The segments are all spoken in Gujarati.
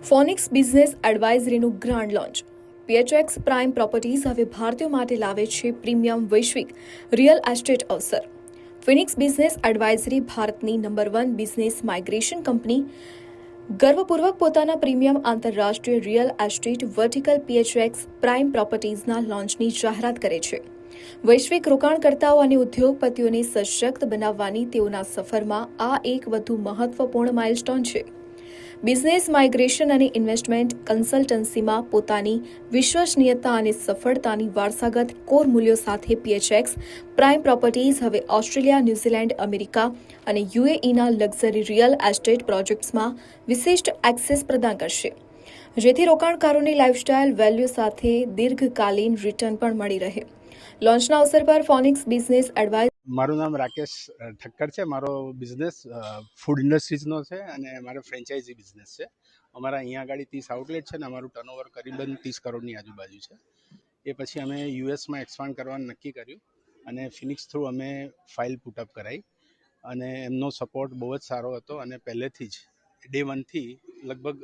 ફોનિક્સ બિઝનેસ એડવાઇઝરીનું grand launch. PHX prime properties હવે ભારતીયો માટે લાવે છે પ્રીમિયમ વૈશ્વિક રિયલ એસ્ટેટ અવસર. ફિનિક્સ બિઝનેસ એડવાઇઝરી ભારતની નંબર 1 બિઝનેસ માઇગ્રેશન કંપની ગર્વપૂર્વક પોતાના પ્રીમિયમ આંતરરાષ્ટ્રીય real estate vertical PHX prime પ્રોપર્ટીઝના લોન્ચની જાહેરાત કરે છે. વૈશ્વિક રોકાણકર્તાઓ અને ઉદ્યોગપતિઓને સશક્ત બનાવવાની તેઓના સફરમાં આ એક વધુ મહત્વપૂર્ણ માઇલસ્ટોન છે. બિઝનેસ માઇગ્રેશન અને ઇન્વેસ્ટમેન્ટ કન્સલ્ટન્સીમાં પોતાની વિશ્વસનીયતા અને સફળતાની વારસાગત કોર મૂલ્યો સાથે પીએચએક્સ પ્રાઇમ પ્રોપર્ટીઝ હવે ઓસ્ટ્રેલિયા, ન્યૂઝીલેન્ડ, અમેરિકા અને યુએઈના લક્ઝરી રિયલ એસ્ટેટ પ્રોજેક્ટ્સમાં વિશિષ્ટ એક્સેસ પ્રદાન કરશે, જેથી રોકાણકારોની લાઇફસ્ટાઇલ વેલ્યુ સાથે દીર્ઘકાલીન રિટર્ન પણ મળી રહે. લોન્ચના અવસર પર ફોનિક્સ બિઝનેસ એડવાઇઝ. મારું નામ રાકેશ ઠક્કર છે. મારો બિઝનેસ ફૂડ ઇન્ડસ્ટ્રીઝનો છે અને મારો ફ્રેન્ચાઇઝી બિઝનેસ છે. અમારા અહીંયા આગળ 30 આઉટલેટ છે અને અમારું ટર્નઓવર કરીબન 30 કરોડની આજુબાજુ છે. એ પછી અમે યુએસમાં એક્સપાન્ડ કરવાનું નક્કી કર્યું અને ફિનિક્સ થ્રુ અમે ફાઇલ પુટઅપ કરાવી અને એમનો સપોર્ટ બહુ જ સારો હતો અને પહેલેથી જ ડે 1થી લગભગ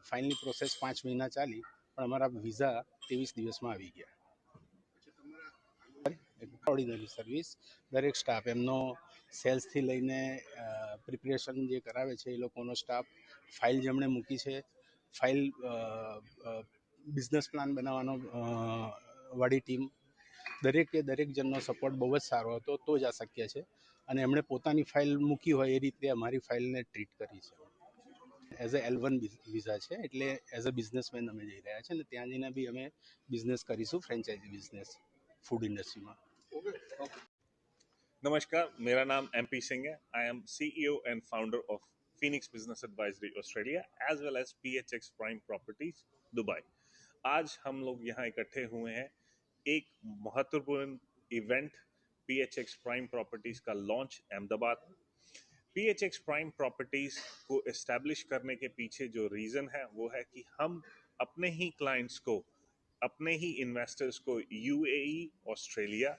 ફાઇલની પ્રોસેસ 5 મહિના ચાલી, પણ અમારા વિઝા 23 દિવસમાં આવી ગયા. ઓર્ડિનરી સર્વિસ, દરેક સ્ટાફ એમનો સેલ્સથી લઈને પ્રિપરેશન જે કરાવે છે એ લોકોનો સ્ટાફ, ફાઇલ જેમણે મૂકી છે, ફાઇલ બિઝનેસ પ્લાન બનાવવાનો વાળી ટીમ, દરેક જણનો સપોર્ટ બહુ જ સારો હતો. તો જ આ શક્ય છે અને એમણે પોતાની ફાઇલ મૂકી હોય એ રીતે અમારી ફાઇલને ટ્રીટ કરી છે. એઝ અ L1 વિઝા છે, એટલે એઝ અ બિઝનેસમેન અમે જઈ રહ્યા છે અને ત્યાં જઈને બી અમે બિઝનેસ કરીશું, ફ્રેન્ચાઇઝી બિઝનેસ ફૂડ ઇન્ડસ્ટ્રીમાં. नमस्कार, मेरा नाम MP सिंह है. I am CEO and founder of Phoenix Business Advisory Australia as well as PHX Prime Properties Dubai. आज हम लोग यहाँ इकट्ठे हुए हैं एक महत्वपूर्ण इवेंट PHX Prime Properties का launch Ahmedabad. PHX Prime Properties को एस्टैब्लिश करने के पीछे जो रीज़न है वो है कि हम अपने ही क्लाइंट्स को, अपने ही इन्वेस्टर्स को UAE, ऑस्ट्रेलिया,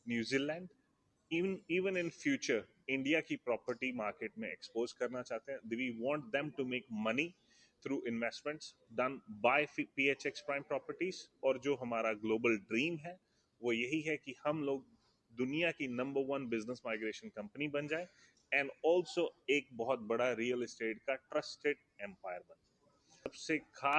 न्यूजीलैंड, even in future इंडिया की प्रॉपर्टी मार्केट में एक्सपोज करना चाहते हैं. We want them to make money through investments done by PHX prime properties. और जो हमारा ग्लोबल ड्रीम है वो यही है कि हम लोग दुनिया की नंबर 1 बिजनेस माइग्रेशन कंपनी बन जाए एंड ऑल्सो एक बहुत बड़ा रियल एस्टेट का ट्रस्टेड एम्पायर बन जाए. सबसे खास